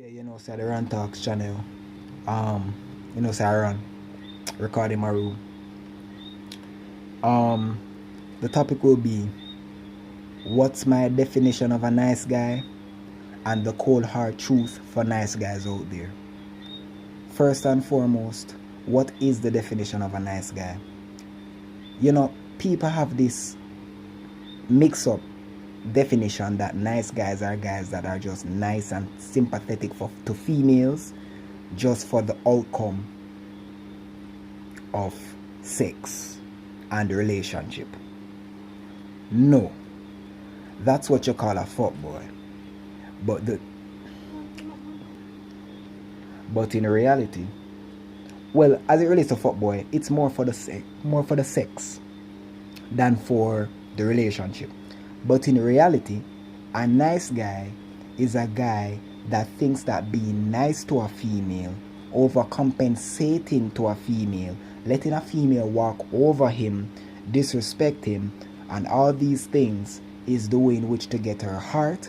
Yeah, say the Run Talks channel. Um, say I run recording my room. Um, the topic will be what's my definition of a nice guy and the cold hard truth for nice guys out there. First and foremost, what is the definition of a nice guy? People have this mix up definition that nice guys are guys that are just nice and sympathetic to females just for the outcome of sex and relationship. No, that's what you call a fuckboy. But but in reality, well, as it relates to fuckboy, it's more for the sex than for the relationship. But in reality, a nice guy is a guy that thinks that being nice to a female, overcompensating to a female, letting a female walk over him, disrespect him, and all these things is the way in which to get her heart.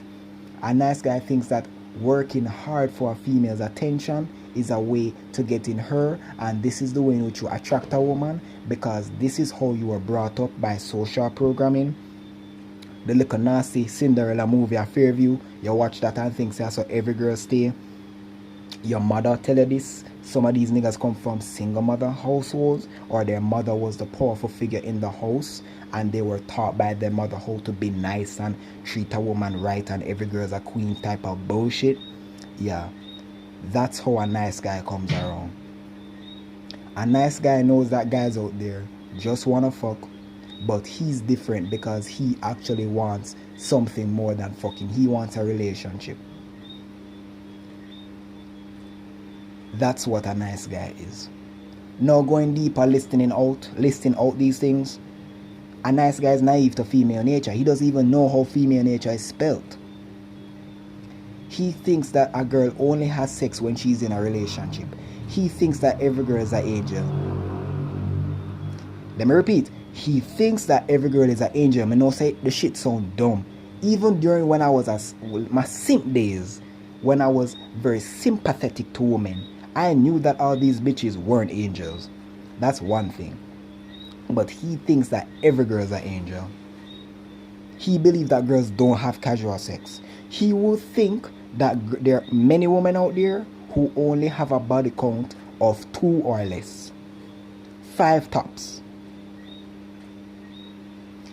A nice guy thinks that working hard for a female's attention is a way to get in her, and this is the way in which you attract a woman, because this is how you were brought up by social programming. The little nasty Cinderella movie at Fairview, you watch that and think so every girl stay. Your mother tell you this. Some of these niggas come from single mother households, or their mother was the powerful figure in the house and they were taught by their mother how to be nice and treat a woman right and every girl's a queen type of bullshit. Yeah, that's how a nice guy comes around. A nice guy knows that guys out there just wanna fuck, but he's different because he actually wants something more than fucking. He wants a relationship. That's what a nice guy is. Now going deeper, listing out these things. A nice guy is naive to female nature. He doesn't even know how female nature is spelled. He thinks that a girl only has sex when she's in a relationship. He thinks that every girl is an angel. Let me repeat. He thinks that every girl is an angel. I know say the shit sound dumb. Even during when I was my simp days, when I was very sympathetic to women, I knew that all these bitches weren't angels. That's one thing. But he thinks that every girl is an angel. He believes that girls don't have casual sex. He would think that there are many women out there who only have a body count of 2 or less. 5 tops.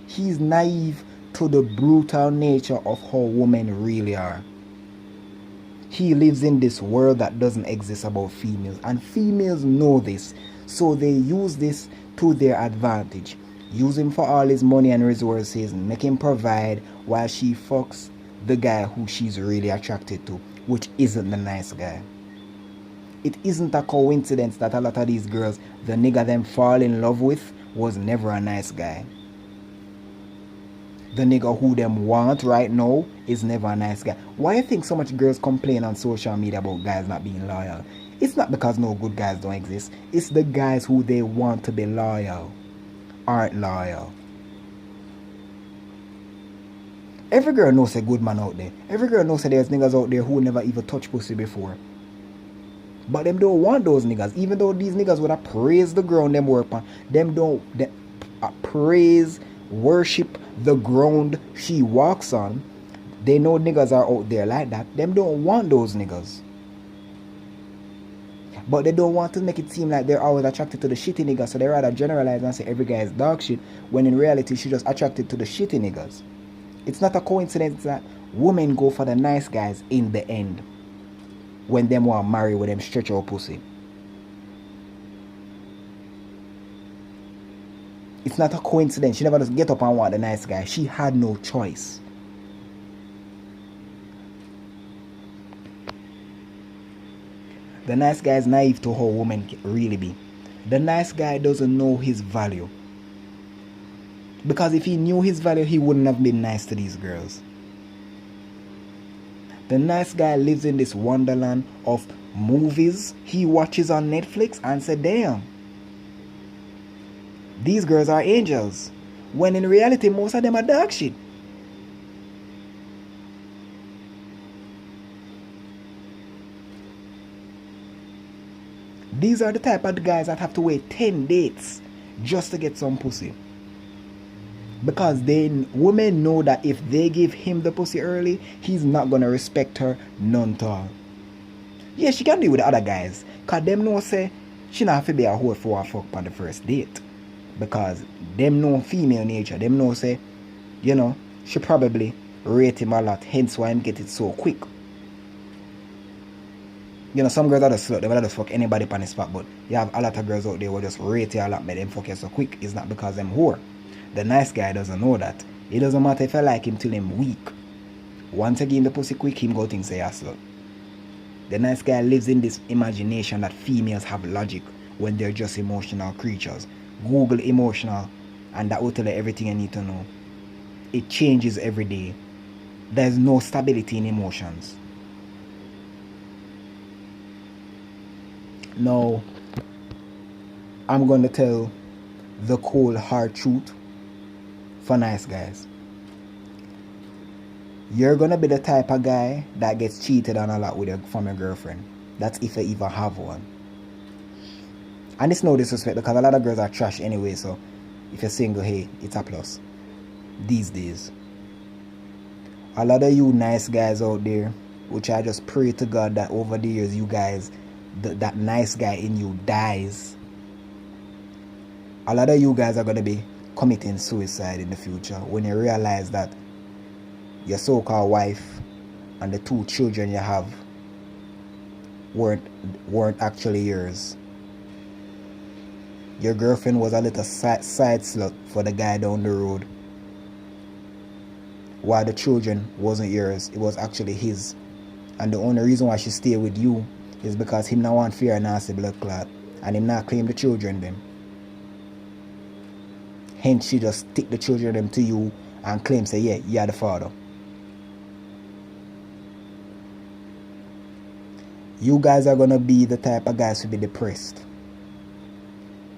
He's naive to the brutal nature of how women really are. He lives in this world that doesn't exist about females, and females know this, so they use this to their advantage. Use him for all his money and resources, make him provide while she fucks the guy who she's really attracted to, which isn't the nice guy. It isn't a coincidence that a lot of these girls, the nigga them fall in love with was never a nice guy. The nigga who them want right now is never a nice guy. Why do you think so much girls complain on social media about guys not being loyal? It's not because no good guys don't exist. It's the guys who they want to be loyal aren't loyal. Every girl knows a good man out there. Every girl knows that there's niggas out there who never even touched pussy before. But them don't want those niggas. Even though these niggas would have praised the ground them work on. Them don't praise, worship the ground she walks on. They know niggas are out there like that. Them don't want those niggas. But they don't want to make it seem like they're always attracted to the shitty niggas, so they rather generalize and say every guy is dog shit, when in reality she's just attracted to the shitty niggas. It's not a coincidence that women go for the nice guys in the end when them want to marry with them stretch out pussy. It's not a coincidence. She never just get up and want the nice guy. She had no choice. The nice guy is naive to how women really be. The nice guy doesn't know his value. Because if he knew his value, he wouldn't have been nice to these girls. The nice guy lives in this wonderland of movies he watches on Netflix and said, damn, these girls are angels. When in reality, most of them are dog shit. These are the type of guys that have to wait 10 dates just to get some pussy. Because then women know that if they give him the pussy early, he's not gonna respect her none at all. Yeah, she can deal with the other guys. Cause them know say she not have to be a whore for a fuck on the first date. Because them know female nature. Them know say, you know, she probably rate him a lot. Hence why him get it so quick. You know, some girls are just slut. They will just fuck anybody on the spot. But you have a lot of girls out there who just rate you a lot. Make them fuck you so quick. It's not because them whore. The nice guy doesn't know that. It doesn't matter if I like him till him weak. Once again the pussy quick, him go think say a slut. The nice guy lives in this imagination that females have logic when they're just emotional creatures. Google emotional and that will tell you everything you need to know. It changes every day. There's no stability in emotions. Now, I'm going to tell the cold hard truth for nice guys. You're going to be the type of guy that gets cheated on a lot from your girlfriend. That's if you even have one. And it's no disrespect because a lot of girls are trash anyway, so if you're single, hey, it's a plus. These days. A lot of you nice guys out there, which I just pray to God that over the years you guys, that nice guy in you dies. A lot of you guys are going to be committing suicide in the future when you realize that your so-called wife and the 2 children you have weren't actually yours. Your girlfriend was a little side slut for the guy down the road. While the children wasn't yours, it was actually his. And the only reason why she stayed with you is because him not want fear and nasty blood clot. And him not claim the children them. Hence she just stick the children them to you and claim say, yeah, you're the father. You guys are going to be the type of guys to be depressed.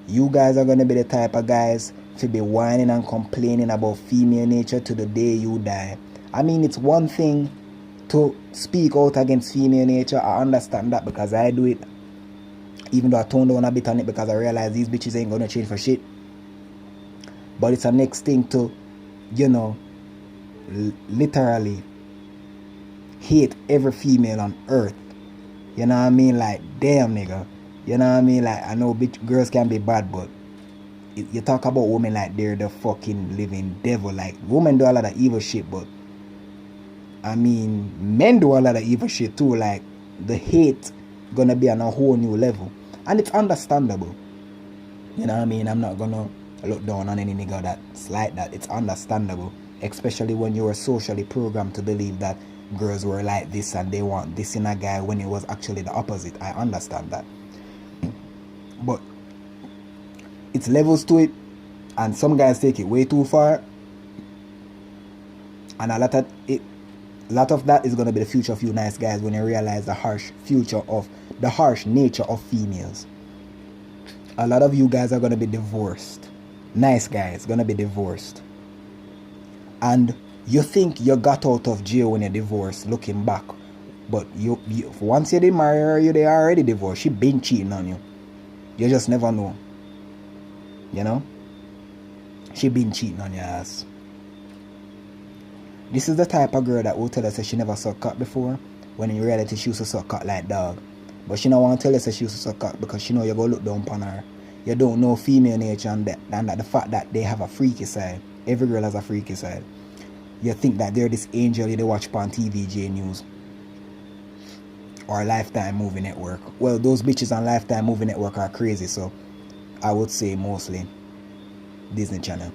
You guys are going to be the type of guys to be whining and complaining about female nature to the day you die. I mean, it's one thing to speak out against female nature. I understand that because I do it. Even though I toned down a bit on it because I realize these bitches ain't going to change for shit. But it's a next thing to, you know, literally hate every female on earth. You know what I mean? Like, damn, nigga. You know what I mean? Like, I know girls can be bad, but you talk about women like they're the fucking living devil. Like, women do a lot of evil shit, but I mean, men do a lot of evil shit too. Like, the hate gonna be on a whole new level. And it's understandable. You know what I mean? I'm not gonna look down on any nigga that's like that. It's understandable. Especially when you were socially programmed to believe that girls were like this and they want this in a guy when it was actually the opposite. I understand that. But it's levels to it, and some guys take it way too far, and a lot of that is going to be the future of you nice guys when you realize the harsh nature of females. A lot of you guys are going to be divorced. Nice guys going to be divorced, and you think you got out of jail when you're divorced looking back, but you once you did marry her, they already divorced. She been cheating on you. You just never know. You know? She been cheating on your ass. This is the type of girl that will tell us that she never sucked cock before, when in reality she used to suck cock like dog. But she don't want to tell us that she used to suck cock because she know you're going to look down upon her. You don't know female nature and that the fact that they have a freaky side. Every girl has a freaky side. You think that they're this angel you watch on TVJ News or Lifetime Movie Network. Well, those bitches on Lifetime Movie Network are crazy, so I would say mostly Disney Channel.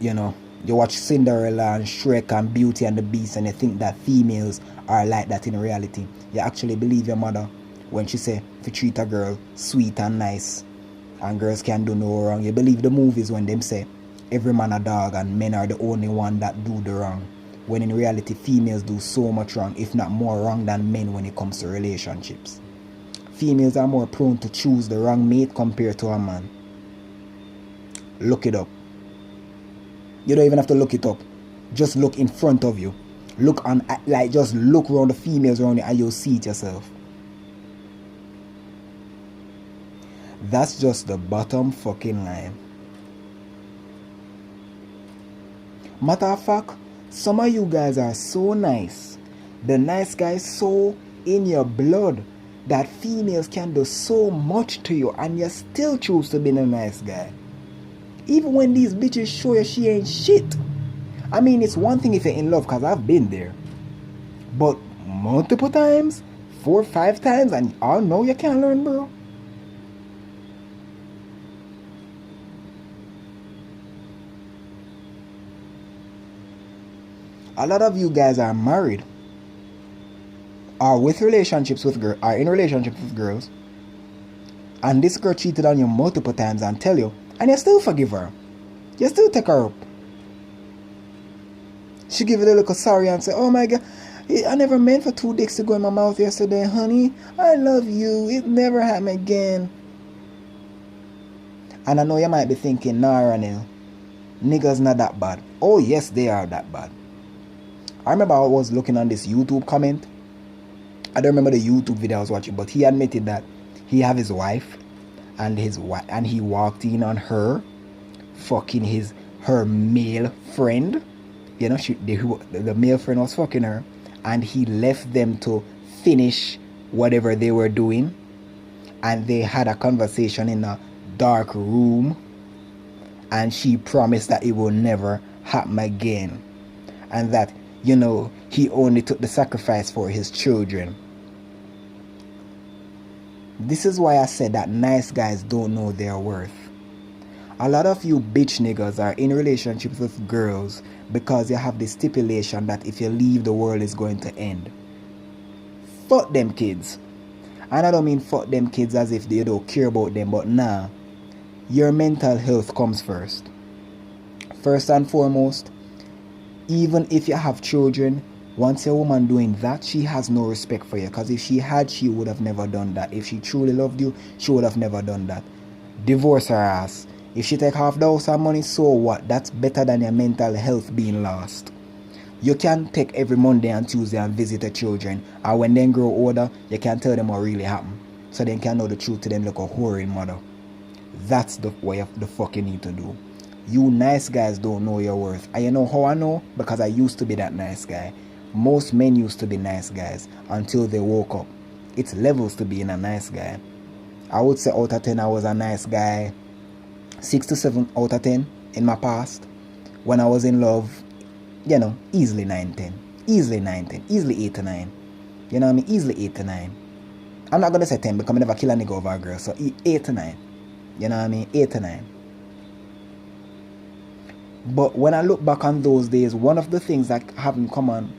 You know, you watch Cinderella and Shrek and Beauty and the Beast and you think that females are like that in reality. You actually believe your mother when she say if you treat a girl sweet and nice and girls can do no wrong. You believe the movies when them say every man a dog and men are the only one that do the wrong. When in reality females do so much wrong, if not more wrong than men when it comes to relationships. Females are more prone to choose the wrong mate compared to a man. Look it up. You don't even have to look it up. Just look in front of you Look on, like, just look around the females around you and you'll see it yourself. That's just the bottom fucking line. Matter of fact, some of you guys are so nice. The nice guys so in your blood that females can do so much to you and you still choose to be the nice guy. Even when these bitches show you she ain't shit. I mean, it's one thing if you're in love, because I've been there. But multiple times, 4 or 5 times, and I know you can't learn, bro. A lot of you guys are married, are with relationships with girls, are in relationships with girls, and this girl cheated on you multiple times and tell you, and you still forgive her. You still take her up. She give it a little sorry and say, oh my God, I never meant for 2 dicks to go in my mouth yesterday, honey. I love you. It never happened again. And I know you might be thinking, nah, Ranil, niggas not that bad. Oh yes, they are that bad. I remember I was looking on this YouTube comment. I don't remember the YouTube video I was watching, but he admitted that he have his wife, and he walked in on her fucking her male friend. You know, the male friend was fucking her, and he left them to finish whatever they were doing, and they had a conversation in a dark room, and she promised that it will never happen again, and that, you know, he only took the sacrifice for his children. This is why I said that nice guys don't know their worth. A lot of you bitch niggas are in relationships with girls because you have the stipulation that if you leave, the world is going to end. Fuck them kids. And I don't mean fuck them kids as if they don't care about them, but nah. Your mental health comes first. First and foremost, even if you have children, once a woman doing that, she has no respect for you. Because if she had, she would have never done that. If she truly loved you, she would have never done that. Divorce her ass. If she take half the house and money, so what? That's better than your mental health being lost. You can take every Monday and Tuesday and visit the children. And when they grow older, you can tell them what really happened. So they can know the truth to them like a whoring mother. That's the way the fuck you need to do. You nice guys don't know your worth. And you know how I know? Because I used to be that nice guy. Most men used to be nice guys until they woke up. It's levels to being a nice guy. I would say out of 10 I was a nice guy. 6 to 7 out of 10 in my past. When I was in love, you know, easily 9, 10. Easily 9, 10. Easily 8 to 9. You know what I mean? Easily 8 to 9. I'm not going to say 10 because I never kill a nigga over a girl. So 8 to 9. You know what I mean? 8 to 9. But when I look back on those days, one of the things that have in common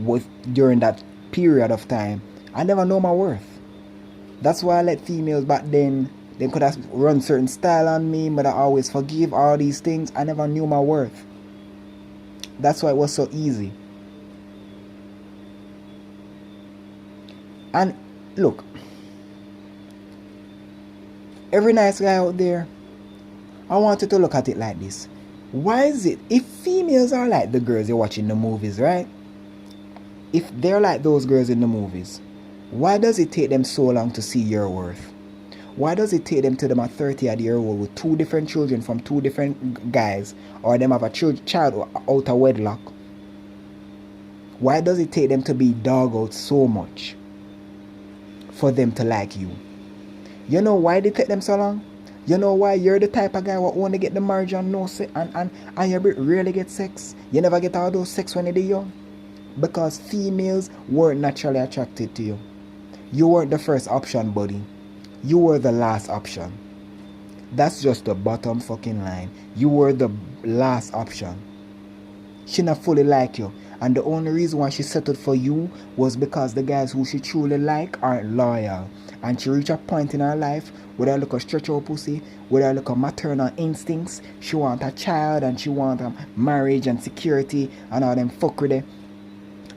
with during that period of time, I never know my worth. That's why I let females back then, they could have run certain style on me, but I always forgive all these things. I never knew my worth. That's why it was so easy. And look, every nice guy out there, I want you to look at it like this. Why is it, if females are like the girls you're watching the movies, right? If they're like those girls in the movies, why does it take them so long to see your worth? Why does it take them to them at 30 at year old with 2 different children from 2 different guys, or them have a child out of wedlock? Why does it take them to be dog out so much for them to like you? You know why they take them so long? You know why you're the type of guy who only get the marriage and no sex, and you rarely get sex? You never get all those sex when you're young? Because females weren't naturally attracted to you. You weren't the first option, buddy. You were the last option. That's just the bottom fucking line. You were the last option. She not fully like you. And the only reason why she settled for you was because the guys who she truly like aren't loyal. And she reached a point in her life where I look a stretch out pussy, where I look at maternal instincts. She want a child and she want a marriage and security and all them fuckery.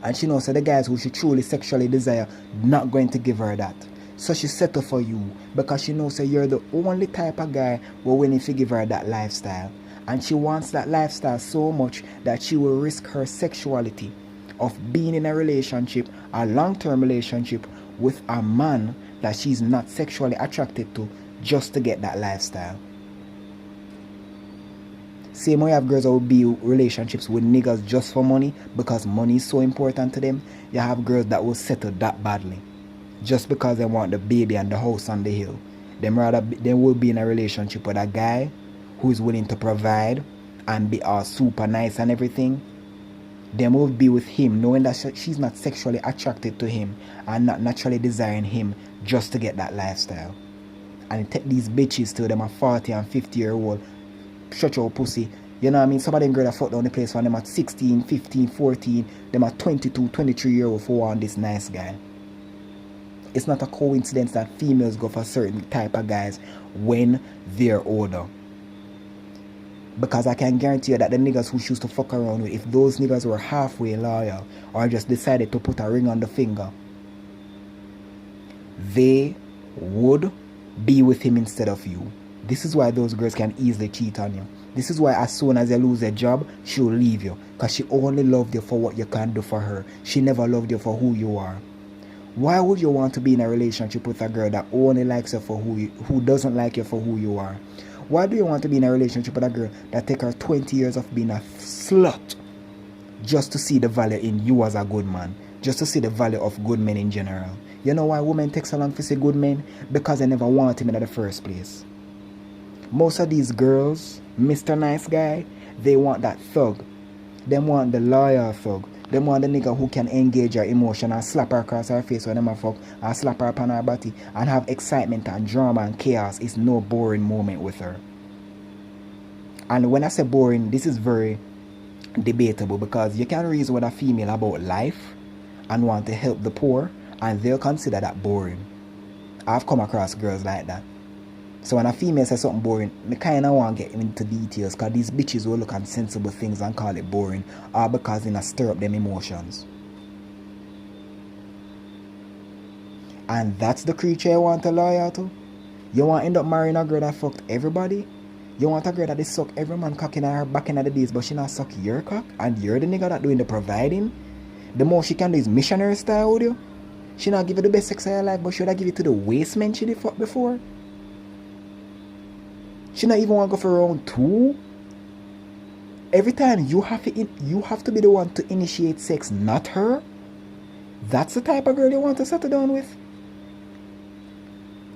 And she knows that the guys who she truly sexually desire not going to give her that. So she settled for you because she knows that you're the only type of guy who willing to give her that lifestyle. And she wants that lifestyle so much that she will risk her sexuality of being in a relationship, a long-term relationship with a man that she's not sexually attracted to just to get that lifestyle. Same way you have girls that will be in relationships with niggas just for money because money is so important to them. You have girls that will settle that badly just because they want the baby and the house on the hill. They will be in a relationship with a guy who is willing to provide and be all super nice and everything. They will be with him knowing that she's not sexually attracted to him and not naturally desiring him just to get that lifestyle. And it take these bitches till them are 40 and 50-year-old stretch out pussy. You know what I mean? Some of them girls that fuck down the place when them at 16, 15, 14, them at 22, 23-year-old for one this nice guy. It's not a coincidence that females go for certain type of guys when they're older. Because I can guarantee you that the niggas who choose to fuck around with, if those niggas were halfway loyal or just decided to put a ring on the finger, they would be with him instead of you. This is why those girls can easily cheat on you. This is why as soon as they lose their job, she'll leave you. Because she only loved you for what you can do for her. She never loved you for who you are. Why would you want to be in a relationship with a girl that only likes you for who doesn't like you for who you are? Why do you want to be in a relationship with a girl that take her 20 years of being a slut just to see the value in you as a good man? Just to see the value of good men in general? You know why women take so long to see good men? Because they never want him in the first place. Most of these girls, Mr. Nice Guy, they want that thug. They want the loyal thug. They want the nigga who can engage her emotion and slap her across her face when them a fuck and slap her upon her body and have excitement and drama and chaos. It's no boring moment with her. And when I say boring, this is very debatable because you can reason with a female about life and want to help the poor and they'll consider that boring. I've come across girls like that. So when a female says something boring, I kind of want to get into details because these bitches will look at sensible things and call it boring or because they stir up them emotions. And that's the creature you want to loyal to? You want to end up marrying a girl that fucked everybody? You want a girl that they suck every man cock in her back in the days but she not suck your cock and you're the nigga that doing the providing? The most she can do is missionary style with you? She not give you the best sex of your life but should I give it to the waste men she did fuck before? She not even want to go for round 2. Every time you have to be the one to initiate sex, not her. That's the type of girl you want to settle down with.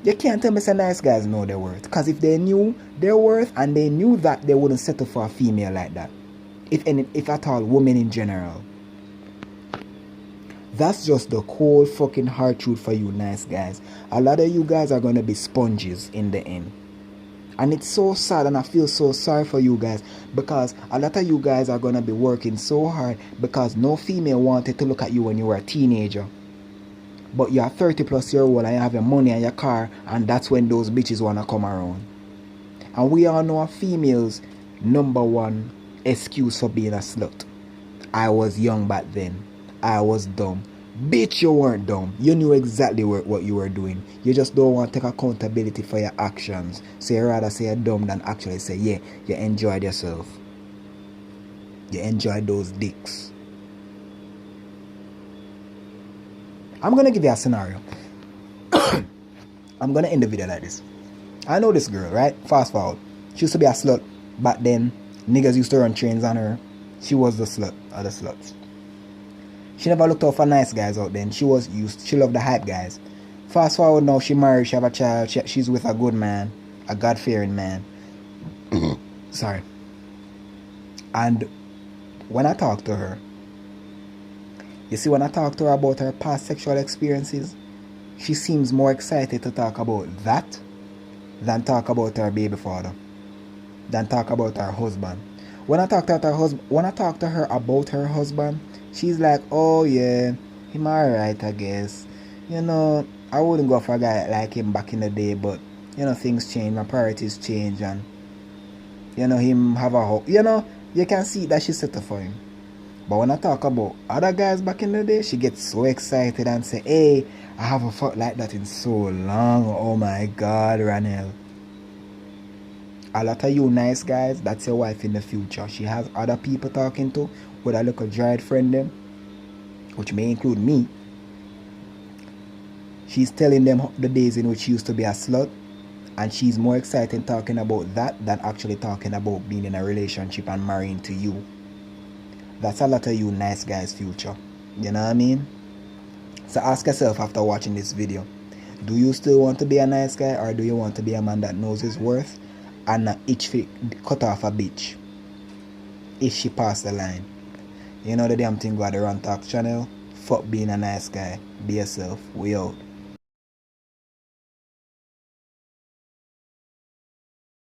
You can't tell me some nice guys know their worth. Because if they knew their worth and they knew that, they wouldn't settle for a female like that. If at all, women in general. That's just the cold fucking hard truth for you nice guys. A lot of you guys are going to be sponges in the end. And it's so sad and I feel so sorry for you guys because a lot of you guys are going to be working so hard because no female wanted to look at you when you were a teenager. But you're 30 plus year old and you have your money and your car and that's when those bitches want to come around. And we all know a female's number one excuse for being a slut. I was young back then. I was dumb. Bitch, you weren't dumb. You knew exactly what you were doing. You just don't want to take accountability for your actions. So you rather say you're dumb than actually say, yeah, you enjoyed yourself. You enjoyed those dicks. I'm going to give you a scenario. I'm going to end the video like this. I know this girl, right? Fast forward. She used to be a slut. Back then, niggas used to run trains on her. She was the slut of the sluts. She never looked out for nice guys out then. She loved the hype guys. Fast forward now, she married, she have a child, she's with a good man, a God-fearing man. Sorry. And when I talk to her, you see when I talk to her about her past sexual experiences, she seems more excited to talk about that than talk about her baby father, than talk about her husband. When I talk to her about her husband, she's like, oh yeah, him alright I guess. You know, I wouldn't go for a guy like him back in the day, but you know, things change, my priorities change and you know, him have a hope. You know, you can see that she's settled for him. But when I talk about other guys back in the day, she gets so excited and say, hey, I haven't felt like that in so long. Oh my God, Ranel. A lot of you nice guys, that's your wife in the future. She has other people talking to with a little dried friend them. which may include me, she's telling them the days in which she used to be a slut, and she's more excited talking about that than actually talking about being in a relationship and marrying to you. That's a lot of you nice guys' future. You know what I mean? So ask yourself after watching this video, do you still want to be a nice guy, or do you want to be a man that knows his worth and not itch for cut off a bitch if she passed the line? You know the damn thing about the Run Talk channel. Fuck being a nice guy. Be yourself. We out.